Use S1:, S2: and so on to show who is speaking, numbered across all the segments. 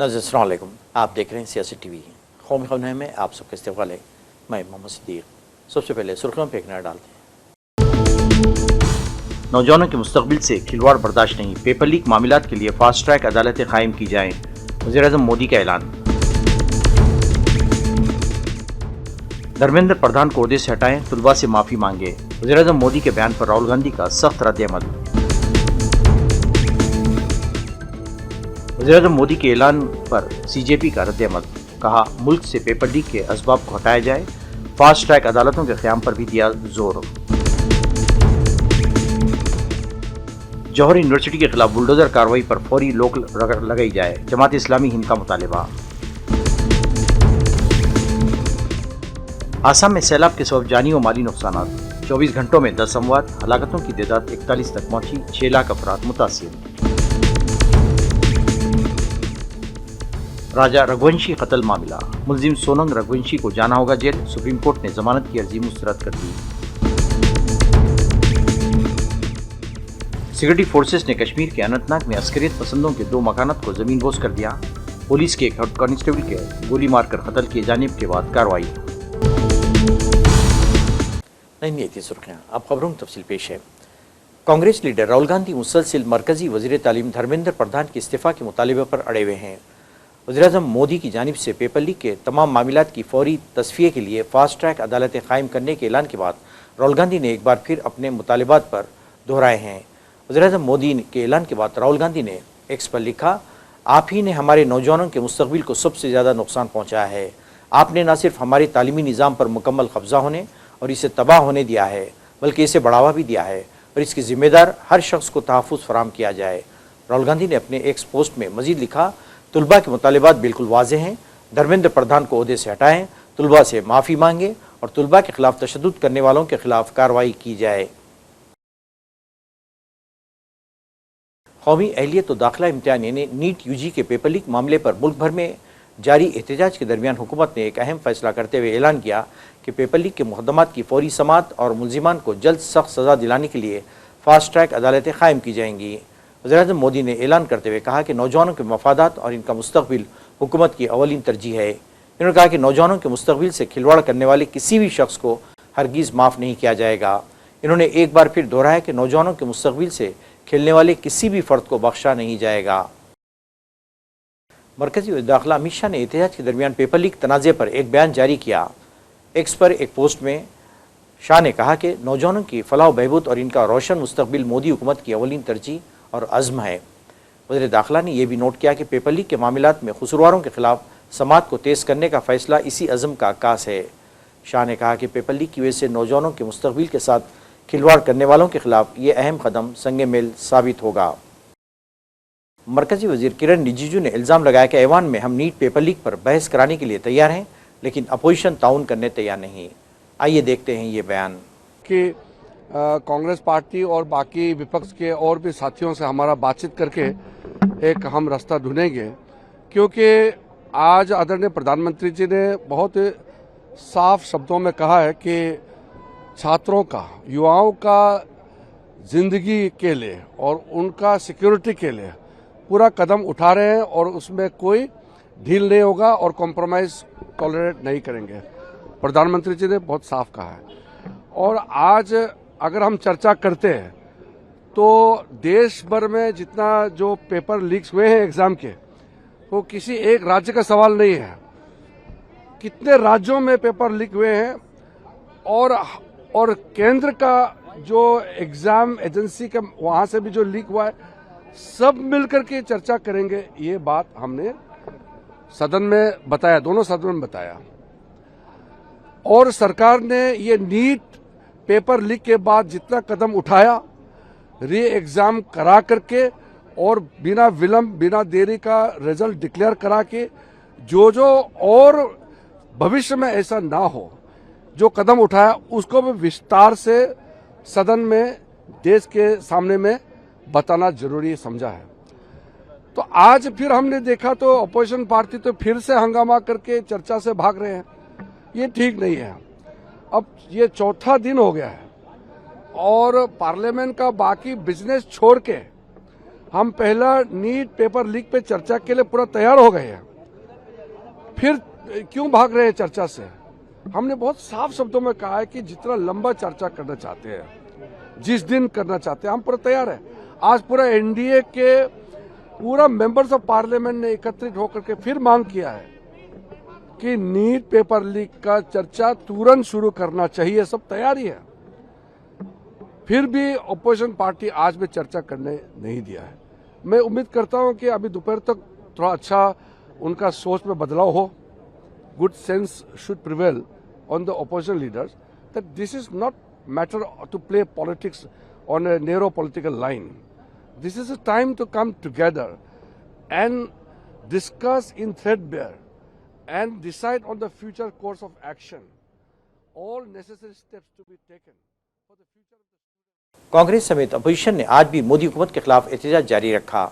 S1: नाज़रीन अस्सलाम वालेकुम, आप देख रहे हैं सियासी टीवी। कौमी खबरें में आप सबके इस्तकबाल है। मैं मोहम्मद सिद्दीक। सबसे पहले सुर्खियों पर एक नज़र डालते हैं। नौजवानों के मुस्तकबिल से खिलवाड़ बर्दाश्त नहीं, पेपर लीक मामलात के लिए फास्ट ट्रैक अदालतें कायम की जाएं, वज़ीर-ए-आज़म मोदी का ऐलान। धर्मेंद्र प्रधान को ओहदे से हटाएं, तुलबा से माफ़ी मांगे, वज़ीर-ए-आज़म मोदी के बयान पर राहुल गांधी का सख्त रद्द-ए-अमल। वज़ीर-ए-आज़म मोदी के ऐलान पर सीजेपी का रद्द-ए-अमल, कहा मुल्क से पेपर लीक के असबाब को हटाया जाए, फास्ट ट्रैक अदालतों के क़याम पर भी दिया जोर। जौहर यूनिवर्सिटी के खिलाफ बुलडोजर कार्रवाई पर फौरी रोक लगाई जाए, जमात इस्लामी हिंद का मुतालिबा। आसाम में सैलाब के सबब जानी और माली नुकसान, 24 घंटों में 10 अमवात, हलाकतों की तादाद 41 तक पहुंची, 6 लाख अफराद मुतासिर। राजा रघुवंशी कत्ल मामला, मुलजिम सोनंग रघुवंशी को जाना होगा जेल, सुप्रीम कोर्ट ने जमानत की अर्जी मुस्तरद कर दी। सिक्योरिटी फोर्सेस ने कश्मीर के अनंतनाग में अस्करियत पसंदों के 2 मकानात को जमीनबोस कर दिया, पुलिस के एक हेड कांस्टेबल के गोली मारकर कत्ल किए जाने के बाद कार्रवाई। नहीं थी सुर्खियां, अब खबरों में तफसील पेश है। कांग्रेस लीडर राहुल गांधी मुसलसिल मरकजी वजीर तालीम धर्मेंद्र प्रधान के इस्तीफा के मुतालिबे पर अड़े हुए हैं। वज़ीर-ए-आज़म मोदी की जानिब से पेपर लीक के तमाम मामलात की फौरी तस्फिये के लिए फास्ट ट्रैक अदालतें कायम करने के ऐलान के बाद राहुल गांधी ने एक बार फिर अपने मुतालिबात पर दोहराए हैं। वज़ीर-ए-आज़म मोदी के ऐलान के बाद राहुल गांधी ने एक्स पर लिखा, आप ही ने हमारे नौजवानों के मुस्तकबिल को सबसे ज़्यादा नुकसान पहुँचाया है। आपने न सिर्फ हमारे तालीमी निज़ाम पर मुकम्मल कब्ज़ा होने और इसे तबाह होने दिया है, बल्कि इसे बढ़ावा भी दिया है और इसकी ज़िम्मेदार हर शख्स को तहफ़्फ़ुज़ फराहम किया जाए। राहुल गांधी ने अपने एक्स पोस्ट में मज़ीद लिखा, तुलबा के मुतालिबात बिल्कुल वाज़ेह हैं, धर्मेंद्र प्रधान को ओहदे से हटाएं, तुलबा से माफ़ी मांगे और तुलबा के खिलाफ तशद्दुद करने वालों के खिलाफ कार्रवाई की जाए। कौमी अहलियत और दाखिला इम्तिहान यानी नीट यूजी के पेपर लीक मामले पर मुल्क भर में जारी एहतजाज के दरमियान हुकूमत ने एक अहम फैसला करते हुए ऐलान किया कि पेपर लीक के मुकदमात की फौरी समाअत और मुलजिमान को जल्द सख्त सज़ा दिलाने के लिए फास्ट ट्रैक अदालतें कायम की जाएंगी। वज़ीर-ए-आज़म मोदी ने ऐलान करते हुए कहा कि नौजवानों के मफादात और इनका मुस्तकबिल हुकूमत की अवलीन तरजीह है। इन्होंने कहा कि नौजवानों के मुस्तकबिल से खिलवाड़ करने वाले किसी भी शख्स को हरगिज़ माफ़ नहीं किया जाएगा। इन्होंने एक बार फिर दोहराया कि नौजवानों के मुस्तकबिल से खेलने वाले किसी भी फ़र्द को बख्शा नहीं जाएगा। मरकज़ी वज़ीर दाखिला अमित शाह ने एहतजाज के दरमियान पेपर लीक तनाज़े पर एक बयान जारी किया। एक्स पर एक पोस्ट में शाह ने कहा कि नौजवानों की फलाह व बहबूद और इनका रोशन मुस्तकबिल मोदी हुकूमत की अवलीन तरजीह और अज़्म है। वज़ीर दाखिला ने यह भी नोट किया कि पेपर लीक के मामलात में कसूरवारों के खिलाफ समाअत को तेज़ करने का फ़ैसला इसी अज़्म का अक्कास है। शाह ने कहा कि पेपर लीक की वजह से नौजवानों के मुस्तकबिल के साथ खिलवाड़ करने वालों के खिलाफ ये अहम कदम संगे मेल साबित होगा। मरकज़ी वज़ीर किरण रिजिजू ने इल्ज़ाम लगाया कि ऐवान में हम नीट पेपर लीक पर बहस कराने के लिए तैयार हैं, लेकिन अपोजिशन ताउन करने तैयार नहीं। आइए देखते हैं ये बयान
S2: कि कांग्रेस पार्टी और बाकी विपक्ष के और भी साथियों से हमारा बातचीत करके एक हम रास्ता ढूंढेंगे, क्योंकि आज आदरणीय प्रधानमंत्री जी ने बहुत साफ शब्दों में कहा है कि छात्रों का, युवाओं का जिंदगी के लिए और उनका सिक्योरिटी के लिए पूरा कदम उठा रहे हैं और उसमें कोई ढील नहीं होगा और कॉम्प्रोमाइज़ टॉलरेट नहीं करेंगे। प्रधानमंत्री जी ने बहुत साफ कहा है। और आज अगर हम चर्चा करते हैं तो देश भर में जितना जो पेपर लीक्स हुए हैं एग्जाम के, वो किसी एक राज्य का सवाल नहीं है, कितने राज्यों में पेपर लीक हुए हैं और केंद्र का जो एग्जाम एजेंसी का वहां से भी जो लीक हुआ है, सब मिलकर के चर्चा करेंगे। ये बात हमने सदन में बताया, दोनों सदन में बताया। और सरकार ने ये नीट पेपर लीक के बाद जितना कदम उठाया, री एग्जाम करा करके और बिना विलंब बिना देरी का रिजल्ट डिक्लेयर करा के जो और भविष्य में ऐसा ना हो, जो कदम उठाया उसको भी विस्तार से सदन में देश के सामने में बताना जरूरी समझा है। तो आज फिर हमने देखा तो अपोजिशन पार्टी तो फिर से हंगामा करके चर्चा से भाग रहे हैं। ये ठीक नहीं है। अब ये चौथा दिन हो गया है और पार्लियामेंट का बाकी बिजनेस छोड़ के हम पहला नीट पेपर लीक पे चर्चा के लिए पूरा तैयार हो गए हैं, फिर क्यों भाग रहे हैं चर्चा से? हमने बहुत साफ शब्दों में कहा है कि जितना लंबा चर्चा करना चाहते हैं, जिस दिन करना चाहते हैं, हम पूरा तैयार है। आज पूरा एनडीए के पूरा मेंबर्स ऑफ पार्लियामेंट ने एकत्रित होकर के फिर मांग किया है कि नीट पेपर लीक का चर्चा तुरंत शुरू करना चाहिए। सब तैयारी है, फिर भी ऑपोजिशन पार्टी आज भी चर्चा करने नहीं दिया है। मैं उम्मीद करता हूं कि अभी दोपहर तक थोड़ा अच्छा उनका सोच में बदलाव हो। Good sense should prevail on the opposition leaders that this is not matter to play politics on a narrow political line. This is a time to come together and discuss in threadbare and decide on the future course of action. All necessary steps to be taken for the future of the
S1: Congress समेत opposition ने आज भी मोदी हुकूमत के खिलाफ एहतजाज जारी रखा।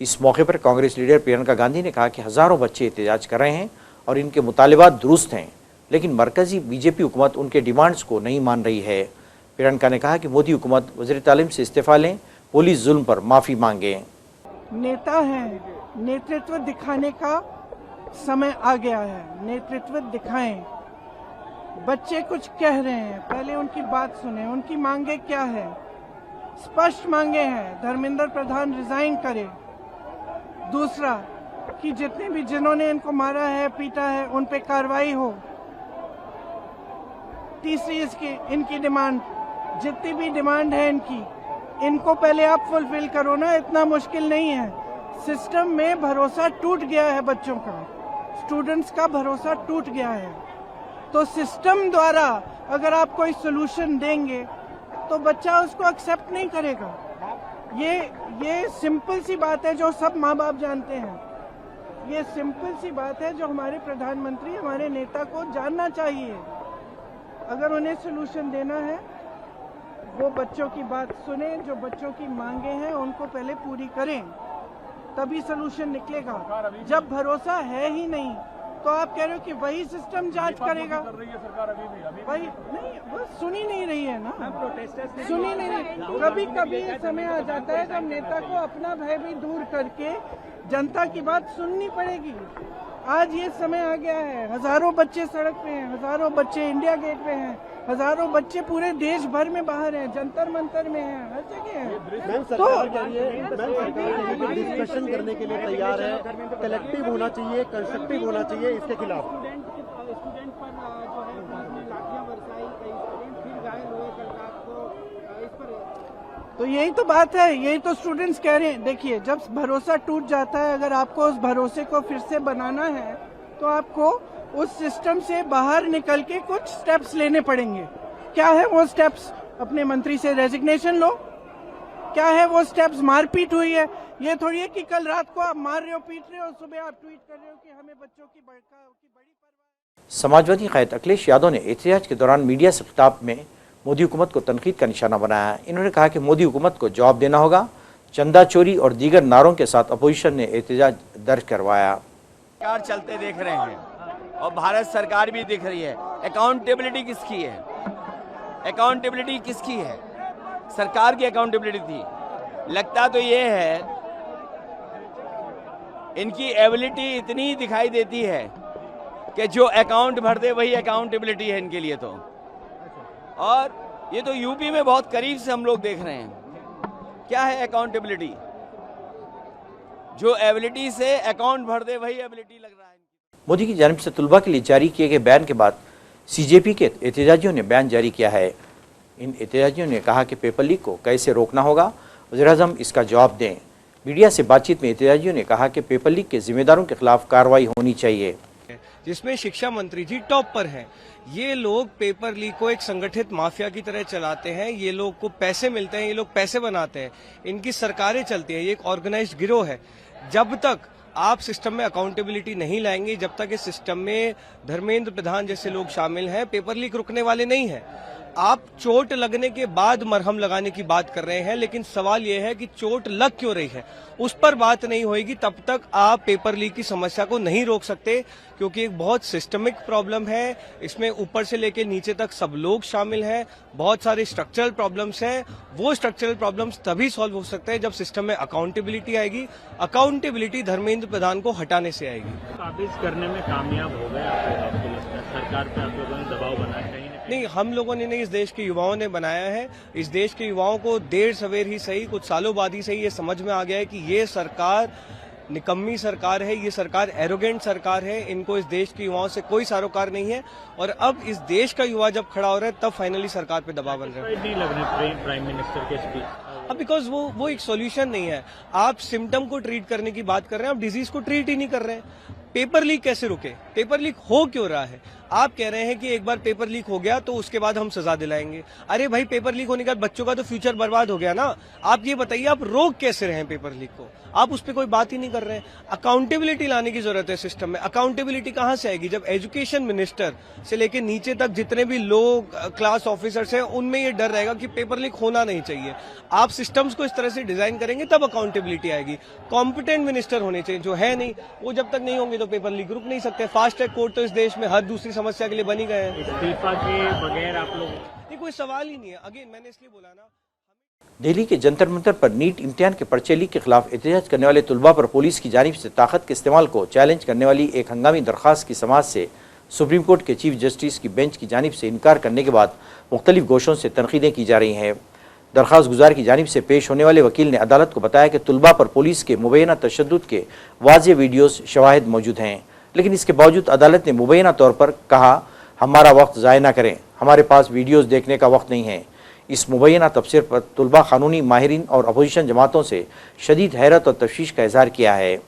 S1: इस मौके पर कांग्रेस लीडर प्रियंका गांधी ने कहा कि हजारों बच्चे एहतजाज कर रहे हैं और इनके मुतालिबात दुरुस्त हैं, लेकिन मरकजी बीजेपी हुकूमत उनके डिमांड्स को नहीं मान रही है। प्रियंका ने कहा कि मोदी हुकूमत वज़ीर तालीम से इस्तीफा लें, पुलिस जुल्म पर माफ़ी मांगे।
S3: नेता हैं, नेतृत्व दिखाने का समय आ गया है, नेतृत्व दिखाएं। बच्चे कुछ कह रहे हैं, पहले उनकी बात सुने। उनकी मांगे क्या है? स्पष्ट मांगे हैं, धर्मेंद्र प्रधान रिजाइन करे। दूसरा कि जितने भी जिन्होंने इनको मारा है, पीटा है, उन पे कार्रवाई हो। तीसरी इनकी डिमांड, जितनी भी डिमांड है इनको पहले आप फुलफिल करो ना, इतना मुश्किल नहीं है। सिस्टम में भरोसा टूट गया है, बच्चों का, स्टूडेंट्स का भरोसा टूट गया है। तो सिस्टम द्वारा अगर आप कोई सोल्यूशन देंगे तो बच्चा उसको एक्सेप्ट नहीं करेगा। ये सिंपल सी बात है जो सब माँ बाप जानते हैं। ये सिंपल सी बात है जो हमारे प्रधानमंत्री, हमारे नेता को जानना चाहिए। अगर उन्हें सोल्यूशन देना है, वो बच्चों की बात सुने, जो बच्चों की मांगे हैं उनको पहले पूरी करें, तभी सोल्यूशन निकलेगा। जब भरोसा है ही नहीं तो आप कह रहे हो कि वही सिस्टम जांच करेगा। वही नहीं, वो सुनी नहीं रही है ना, सुनी नहीं रही। कभी कभी समय आ जाता है जब नेता को अपना भय भी दूर करके जनता की बात सुननी पड़ेगी। आज ये समय आ गया है, हजारों बच्चे सड़क पे हैं, हजारों बच्चे इंडिया गेट पे हैं, हजारों बच्चे पूरे देश भर में बाहर हैं, जंतर मंतर में हैं, हर जगह हैं।
S4: तो डिस्कशन करने के लिए तैयार है, कलेक्टिव होना चाहिए, कंस्ट्रक्टिव होना चाहिए, इसके खिलाफ।
S3: स्टूडेंट पर जो है लाठियां बरसाई, कई स्टूडेंट फिर घायल हुए कल रात को। इस पर तो यही तो बात है, यही तो स्टूडेंट्स कह रहे हैं। देखिए, जब भरोसा टूट जाता है, अगर आपको उस भरोसे को फिर से बनाना है तो आपको उस सिस्टम से बाहर निकल के कुछ स्टेप्स लेने पड़ेंगे। क्या है वो स्टेप्स? अपने मंत्री से रेजिग्नेशन लो। क्या है वो स्टेप्स? मारपीट हुई है, ये थोड़ी है कि कल रात को आप मार रहे हो, पीट रहे हो, सुबह आप ट्वीट कर रहे हो कि हमें बच्चों की बड़ी परवाह।
S1: समाजवादी कायद अखिलेश यादव ने एहतजाज के दौरान मीडिया से खिताब में मोदी हुकूमत को तनकीद का निशाना बनाया। इन्होंने कहा कि मोदी हुकूमत को जवाब देना होगा। चंदा चोरी और दीगर नारों के साथ अपोजिशन ने एहतजाज दर्ज करवाया।
S5: सरकार चलते देख रहे हैं और भारत सरकार भी दिख रही है। अकाउंटेबिलिटी किसकी है? अकाउंटेबिलिटी किसकी है? सरकार की अकाउंटेबिलिटी थी। लगता तो ये है इनकी एबिलिटी इतनी दिखाई देती है कि जो अकाउंट भर दे वही अकाउंटेबिलिटी है इनके लिए। तो और ये तो यूपी में बहुत करीब से हम लोग देख रहे हैं। क्या है अकाउंटेबिलिटी? जो एबिलिटी से अकाउंट भर दे वही एबिलिटी लग रहा है।
S1: मोदी की जानिब से तुलबा के लिए जारी किए गए बयान के बाद सीजेपी के एहतजाजियों ने बयान जारी किया है। इन एहतजाजियों ने कहा कि पेपर लीक को कैसे रोकना होगा, वज़ीर-ए-आज़म इसका जवाब दें। मीडिया से बातचीत में एहतजाजियों ने कहा कि पेपर लीक के जिम्मेदारों के खिलाफ कार्रवाई होनी चाहिए,
S6: जिसमें शिक्षा मंत्री जी टॉप पर हैं। ये लोग पेपर लीक को एक संगठित माफिया की तरह चलाते हैं। ये लोग को पैसे मिलते हैं, ये लोग पैसे बनाते हैं, इनकी सरकारें चलती हैं। ये एक ऑर्गेनाइज्ड गिरोह है। जब तक आप सिस्टम में अकाउंटेबिलिटी नहीं लाएंगे, जब तक इस सिस्टम में धर्मेंद्र प्रधान जैसे लोग शामिल हैं, पेपर लीक रुकने वाले नहीं है। आप चोट लगने के बाद मरहम लगाने की बात कर रहे हैं, लेकिन सवाल यह है कि चोट लग क्यों रही है उस पर बात नहीं होगी तब तक आप पेपर लीक की समस्या को नहीं रोक सकते, क्योंकि एक बहुत सिस्टमिक प्रॉब्लम है। इसमें ऊपर से लेकर नीचे तक सब लोग शामिल हैं, बहुत सारे स्ट्रक्चरल प्रॉब्लम्स हैं। वो स्ट्रक्चरल प्रॉब्लम्स तभी सॉल्व हो सकते हैं जब सिस्टम में अकाउंटेबिलिटी आएगी। अकाउंटेबिलिटी धर्मेंद्र प्रधान को हटाने से आएगी।
S7: काबिज करने में कामयाब हो गए आपको लगता है? सरकार पे आप लोगों ने दबाव बनाया कहीं
S6: नहीं, हम लोगों ने नहीं, इस देश के युवाओं ने बनाया है। इस देश के युवाओं को देर सवेर ही सही, कुछ सालों बाद ही सही, ये समझ में आ गया है कि ये सरकार निकम्मी सरकार है, ये सरकार एरोगेंट सरकार है। इनको इस देश के युवाओं से कोई सरोकार नहीं है, और अब इस देश का युवा जब खड़ा हो रहा है तब फाइनली सरकार पे दबाव बन रहा है।
S7: नहीं लग रहे प्राइम मिनिस्टर के स्पीच?
S6: अब बिकॉज वो एक सॉल्यूशन नहीं है। आप सिम्टम को ट्रीट करने की बात कर रहे हैं, आप डिजीज को ट्रीट ही नहीं कर रहे हैं। पेपर लीक कैसे रुके? पेपर लीक हो क्यों रहा है? आप कह रहे हैं कि एक बार पेपर लीक हो गया तो उसके बाद हम सजा दिलाएंगे। अरे भाई, पेपर लीक होने के बाद बच्चों का तो फ्यूचर बर्बाद हो गया ना। आप ये बताइए, आप रोक कैसे रहे हैं पेपर लीक को? आप उस पर कोई बात ही नहीं कर रहे हैं। अकाउंटेबिलिटी लाने की जरूरत है सिस्टम में। अकाउंटेबिलिटी कहां से आएगी? जब एजुकेशन मिनिस्टर से लेकर नीचे तक जितने भी लोग क्लास ऑफिसर्स हैं उनमें ये डर रहेगा कि पेपर लीक होना नहीं चाहिए। आप सिस्टम्स को इस तरह से डिजाइन करेंगे तब अकाउंटेबिलिटी आएगी। कॉम्पिटेंट मिनिस्टर होने चाहिए, जो है नहीं। वो जब तक नहीं होंगे तो पेपर लीक रुक नहीं सकते। फास्ट ट्रैक कोर्ट तो इस देश में हर दूसरी समस्या के लिए बनी गए हैं।
S7: इस्तीफा के बगैर आप लोग?
S6: ये कोई सवाल ही नहीं है। अगेन मैंने इसलिए बोला ना,
S1: दिल्ली के जंतर मंतर पर नीट इम्तिहान के पर्चे लीक के खिलाफ एहतजाज करने वाले तुलबा पर पुलिस की जानिब से ताकत के इस्तेमाल को चैलेंज करने वाली एक हंगामी दरख्वास्त की समाअत से सुप्रीम कोर्ट के चीफ जस्टिस की बेंच की जानिब से इनकार करने के बाद मुख्तलिफ गोशों से तनकीदें की जा रही हैं। दरख्वास्त गुजार की जानिब से पेश होने वाले वकील ने अदालत को बताया कि तुलबा पर पुलिस के मुबैना तशद्दुद के वाज़ेह वीडियोज़ शवाहिद मौजूद हैं, लेकिन इसके बावजूद अदालत ने मुबैना तौर पर कहा, हमारा वक्त ज़ाया न करें, हमारे पास वीडियोज़ देखने का वक्त नहीं है। इस मुबैना तफसीर पर तुलबा कानूनी माहिरीन और अपोजिशन जमातों से शदीद हैरत और तशवीश का इजहार किया है।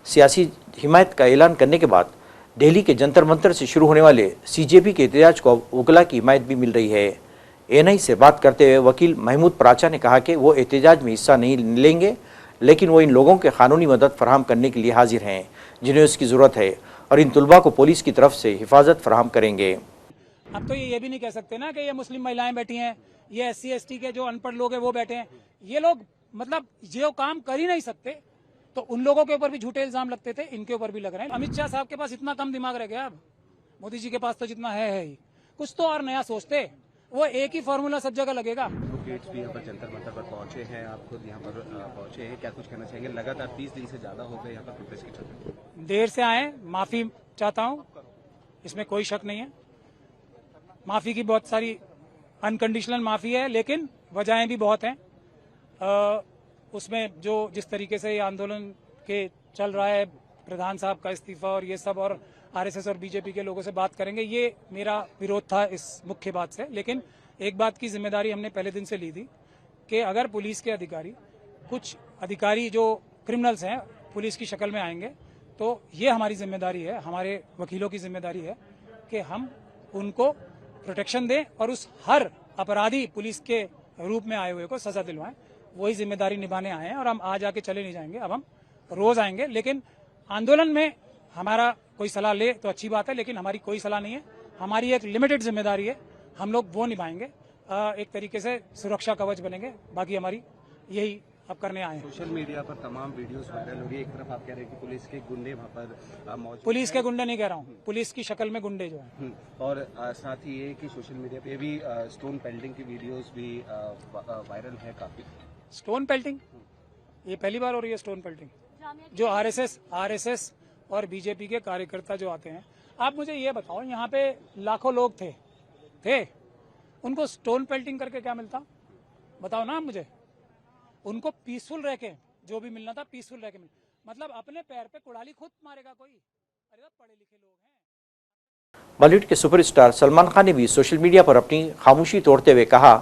S1: सियासी हिमायत का ऐलान करने के बाद दिल्ली के जंतर मंतर से शुरू होने वाले CJP के एहतजाज को वकला की हिमायत भी मिल रही है। ANI से बात करते हुए वकील महमूद पराचा ने कहा कि वो एहतजाज में हिस्सा नहीं लेंगे, लेकिन वो इन लोगों के कानूनी मदद फराहम करने के लिए हाजिर हैं जिन्हें उसकी ज़रूरत है, और इन तुलबा को पुलिस की तरफ से हिफाजत फराहम करेंगे।
S8: अब तो ये भी नहीं कह सकते ना कि ये मुस्लिम महिलाएं बैठी हैं, ये SC ST के जो अनपढ़ लोग हैं वो बैठे हैं। ये लोग मतलब जो काम कर ही नहीं सकते, तो उन लोगों के ऊपर भी झूठे इल्जाम लगते थे, इनके ऊपर भी लग रहे हैं। अमित शाह साहब के पास इतना कम दिमाग रह गया अब, मोदी जी के पास तो जितना है ही। कुछ तो और नया सोचते, वो एक ही फॉर्मूला सब जगह लगेगा।
S9: एडवोकेट्स भी यहाँ पर जंतर मंतर पर पहुंचे हैं, आप खुद यहाँ पर पहुंचे हैं, क्या कुछ कहना चाहेंगे? लगातार 30 दिन से ज्यादा हो गए यहाँ पर प्रोटेस्ट के चलते।
S8: देर से आए, माफी चाहता हूँ, इसमें कोई शक नहीं है। माफी की बहुत सारी अनकंडीशनल माफी है, लेकिन वजहें भी बहुत हैं। उसमें जो जिस तरीके से ये आंदोलन के चल रहा है, प्रधान साहब का इस्तीफा और ये सब, और RSS और BJP के लोगों से बात करेंगे, ये मेरा विरोध था इस मुख्य बात से। लेकिन एक बात की जिम्मेदारी हमने पहले दिन से ली थी कि अगर पुलिस के अधिकारी, कुछ अधिकारी जो क्रिमिनल्स हैं पुलिस की शक्ल में आएंगे, तो ये हमारी जिम्मेदारी है, हमारे वकीलों की जिम्मेदारी है कि हम उनको प्रोटेक्शन दें और उस हर अपराधी पुलिस के रूप में आए हुए को सजा दिलवाएं। वही जिम्मेदारी निभाने आए हैं, और हम आज आके चले नहीं जाएंगे, अब हम रोज आएंगे। लेकिन आंदोलन में हमारा कोई सलाह ले तो अच्छी बात है, लेकिन हमारी कोई सलाह नहीं है। हमारी एक लिमिटेड जिम्मेदारी है, हम लोग वो निभाएंगे, एक तरीके से सुरक्षा कवच बनेंगे। बाकी हमारी यही अब करने आए हैं।
S9: सोशल मीडिया पर तमाम वीडियोस वायरल हो रही है, एक तरफ आप कह रहे हैं कि पुलिस के गुंडे वहाँ पर मौजूद।
S8: पुलिस के गुंडे नहीं कह रहा हूँ, पुलिस की शक्ल में गुंडे जो है।
S9: और साथ ही ये कि सोशल मीडिया पे भी स्टोन पेल्टिंग की वीडियोस भी वायरल है काफी।
S8: स्टोन पेल्टिंग ये पहली बार हो रही है। स्टोन पेल्टिंग जो RSS और BJP के कार्यकर्ता जो आते हैं, आप मुझे ये बताओ, यहाँ पे लाखों लोग थे, उनको स्टोन पेल्टिंग करके क्या मिलता? बताओ ना मुझे। उनको पीसफुल रह के जो भी मिलना था, पीसफुल रह के मतलब अपने पैर पे कुड़ाली खुद मारेगा कोई? अरे पढ़े लिखे लोग हैं।
S1: बॉलीवुड के सुपरस्टार सलमान खान ने भी सोशल मीडिया पर अपनी खामोशी तोड़ते हुए कहा,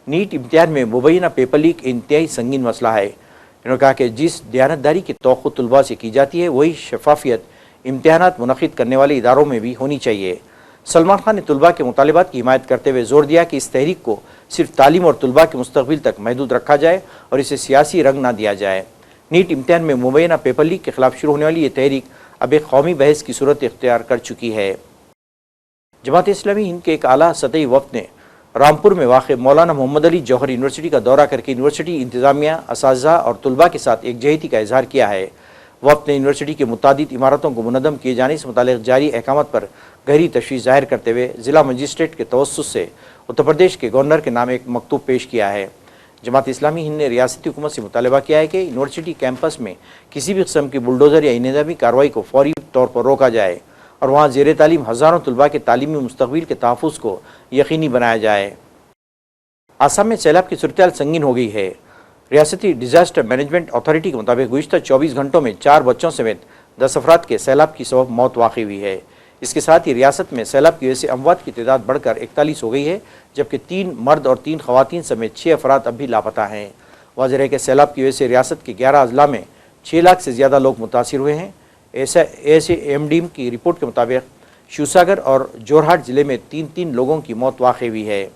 S1: नीट इम्तिहान में मुबैना पेपर लीक इंतहाई संगीन मसला है। उन्होंने कहा कि जिस दयानतदारी की तवक्कुत तुलबा से की जाती है, वही शफाफियत इम्तिहानात मुनक़िद करने वाले इदारों में भी होनी चाहिए। सलमान खान ने तुलबा के मुतालिबात की हिमायत करते हुए जोर दिया कि इस तहरीक को सिर्फ तालीम और तुलबा के मुस्तक़बिल तक महदूद रखा जाए और इसे सियासी रंग ना दिया जाए। नीट इम्तिहान में मुबैना पेपर लीक के खिलाफ शुरू होने वाली ये तहरीक अब एक कौमी बहस की सूरत इख्तियार कर चुकी है। जमात इस्लामी हिंद के एक आला सतही वफ़द ने रामपुर में वाक़ मौलाना मोहम्मद अली जौहर यूनिवर्सिटी का दौरा करके यूनिवर्सिटी इंतज़ामिया, असातिज़ा और तलबा के साथ एकजहती का इजहार किया है। वह अपने यूनिवर्सिटी की मुतादिद इमारतों को मुनद्दम किए जाने से मुतालिक जारी अहकामात पर गहरी तशवीश जाहिर करते हुए ज़िला मजिस्ट्रेट के तवस्सुत से उत्तर प्रदेश के गवर्नर के नाम एक मकतूब पेश किया है। जमात इस्लामी हिंद ने रियासती हुकूमत से मुतालबा किया है कि यूनिवर्सिटी कैंपस में किसी भी किस्म की बुलडोज़र या इंतज़ामी कार्रवाई को फौरी तौर पर रोका जाए और वहाँ ज़ेर तालीम हज़ारों तलबा के तालीमी मुस्तक़बिल के तहफ़्फ़ुज़ को यकीनी बनाया जाए। आसाम में सैलाब की सूरत संगीन हो गई है। रियासती डिज़ास्टर मैनेजमेंट अथॉरिटी के मुताबिक गुज़िश्ता 24 घंटों में 4 बच्चों समेत 10 अफराद के सैलाब की सबब मौत वाक़ई हुई है। इसके साथ ही रियासत में सैलाब की वजह से अमवात की तादाद बढ़कर 41 हो गई है, जबकि 3 मर्द और 3 ख़वातीन समेत 6 अफराद अब भी लापता हैं। वाज़ेह है कि सैलाब की वजह से रियासत के 11 अजला में 6 लाख से ज़्यादा लोग मुतासिर हुए हैं। ASAMDM की रिपोर्ट के मुताबिक शिवसागर और जोरहाट ज़िले में 3 लोगों की मौत वाक़ई हुई है।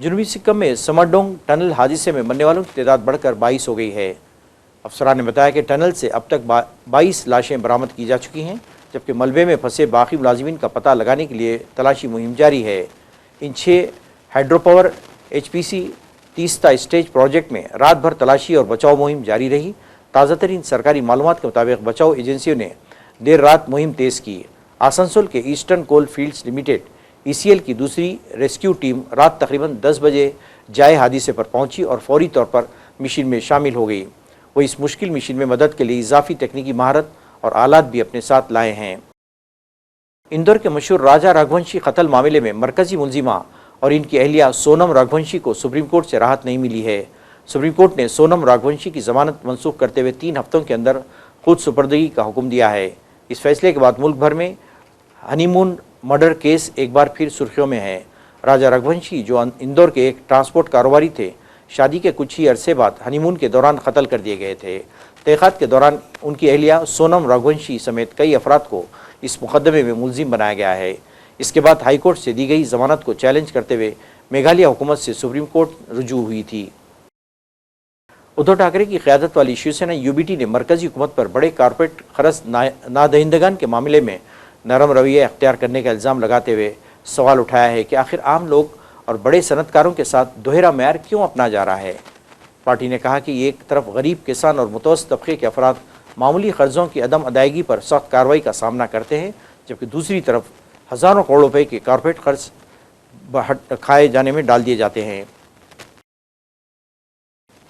S1: जनूबी सिक्किम में समरडोंग टनल हादसे में मरने वालों की तादाद बढ़कर 22 हो गई है। अफसरान ने बताया कि टनल से अब तक 22 लाशें बरामद की जा चुकी हैं, जबकि मलबे में फंसे बाकी मुलाजिमीन का पता लगाने के लिए तलाशी मुहिम जारी है। इन 6 hydropower HPC Teesta stage project में रात भर तलाशी और बचाव मुहिम जारी रही। ताज़ा तरीन सरकारी मालूमात के मुताबिक बचाव एजेंसियों ने देर रात मुहिम तेज़ की। आसनसोल के ईस्टर्न कोल फील्ड्स लिमिटेड ECL की दूसरी रेस्क्यू टीम रात तकरीबन 10 बजे जाए हादसे पर पहुंची और फौरी तौर पर मिशन में शामिल हो गई। वो इस मुश्किल मिशन में मदद के लिए इजाफी तकनीकी महारत और आलात भी अपने साथ लाए हैं। इंदौर के मशहूर राजा रघुवंशी कत्ल मामले में मरकजी मुलजिमा और इनकी अहलिया सोनम रघुवंशी को सुप्रीम कोर्ट से राहत नहीं मिली है। सुप्रीम कोर्ट ने सोनम रघुवंशी की जमानत मनसूख करते हुए 3 हफ्तों के अंदर खुद सुपर्दगी का हुक्म दिया है। इस फैसले के बाद मुल्क भर में हनीमून मर्डर केस एक बार फिर सुर्खियों में है। राजा रघुवंशी जो इंदौर के एक ट्रांसपोर्ट कारोबारी थे, शादी के कुछ ही अरसे बाद हनीमून के दौरान कत्ल कर दिए गए थे। तहक़ीक़ात के दौरान उनकी अहलिया सोनम रघुवंशी समेत कई अफराद को इस मुकदमे में मुलजिम बनाया गया है। इसके बाद हाईकोर्ट से दी गई जमानत को चैलेंज करते हुए मेघालय हुकूमत से सुप्रीम कोर्ट रुजू हुई थी। उद्धव ठाकरे की क़यादत वाली शिवसेना UBT ने मरकजी हुकूमत पर बड़े कारपोरेट खरच नादहिंदगान के मामले में नरम रवैया अख्तियार करने का इल्ज़ाम लगाते हुए सवाल उठाया है कि आखिर आम लोग और बड़े सनतकारों के साथ दोहरा मैार क्यों अपना जा रहा है। पार्टी ने कहा कि एक तरफ गरीब किसान और मुतवस्सित तबके के अफराद मामूली कर्ज़ों की अदम अदायगी पर सख्त कार्रवाई का सामना करते हैं, जबकि दूसरी तरफ हज़ारों करोड़ रुपए के कारपोरेट खर्च खाए जाने में डाल दिए जाते हैं।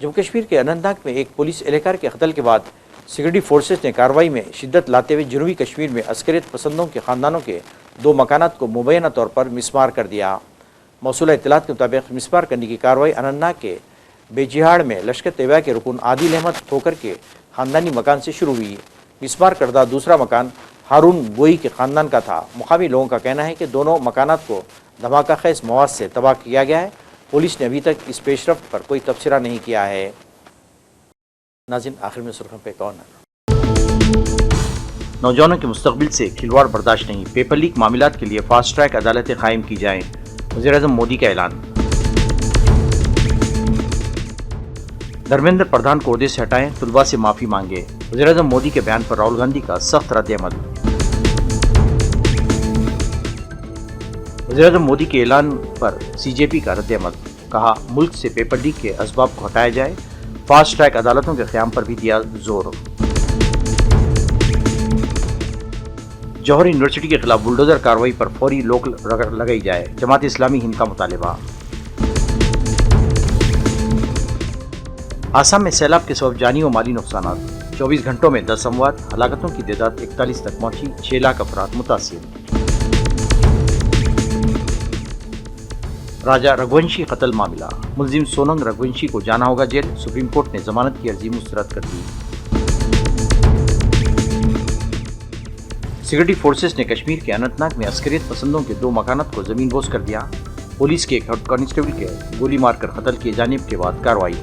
S1: जम्मू कश्मीर के अनंतनाग में एक पुलिस एहलकार के कत्ल के बाद सिक्योरिटी फोर्सेस ने कार्रवाई में शिद्दत लाते हुए जनूबी कश्मीर में अस्करियत पसंदों के ख़ानदानों के 2 मकानात को मुबैना तौर पर मिसमार कर दिया। मौसूला इत्तलात के मुताबिक मिसमार करने की कार्रवाई अनंतनाग के बेजिहाड़ में लश्कर तैयबा के रुकन आदिल अहमद ठोकर के ख़ानदानी मकान से शुरू हुई। मिसमार करदा दूसरा मकान हारून गोई के ख़ानदान का था। मुकामी लोगों का कहना है कि दोनों मकानात को धमाका खेज मवाद से तबाह किया गया है। पुलिस ने अभी तक इस पेशरफ्त पर कोई तबसरा नहीं किया है। नाज़रीन, आखिर में सुर्खियों पे कौन है। नौजवानों के मुस्तकबिल से खिलवाड़ बर्दाश्त नहीं, पेपर लीक मामलात के लिए फास्ट ट्रैक अदालतें कायम की जाएं, वज़ीर-ए-आज़म मोदी का ऐलान। धर्मेंद्र प्रधान को ओहदे से हटाएं, तुलबा से माफ़ी मांगे, वज़ीर-ए-आज़म मोदी के बयान पर राहुल गांधी का सख्त रद्द-ए-अमल। वज़ीर-ए-आज़म मोदी के ऐलान पर CJP का रद्द-ए-अमल, कहा मुल्क से पेपर लीक के असबाब को हटाया जाए, फास्ट ट्रैक अदालतों के क़याम पर भी दिया जोर। जौहर यूनिवर्सिटी के खिलाफ बुलडोजर कार्रवाई पर फौरी रोक लगाई जाए, जमात इस्लामी हिंद का मुतालिबा। आसाम में सैलाब के सबब जानी और माली नुकसान, 24 घंटों में 10 अमवात, हलाकतों की तादाद 41 तक पहुंची, 6 लाख अफराद मुतासिर। राजा रघुवंशी कत्ल मामला, मुलजिम सोनम रघुवंशी को जाना होगा जेल, सुप्रीम कोर्ट ने जमानत की अर्जी मुस्तरद कर दी। सिक्योरिटी फोर्सेस ने कश्मीर के अनंतनाग में अस्करियत पसंदों के 2 मकानात को जमीनबोस कर दिया, पुलिस के कांस्टेबल के गोली मारकर कत्ल किए जाने के बाद कार्रवाई।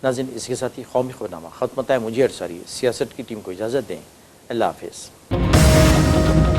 S1: नाज़रीन, इसके साथ ही कौमी खबरनामा खत्म होता है। मुझे अंसारी सियासत की टीम को इजाज़त दें। अल्लाह हाफ़िज़।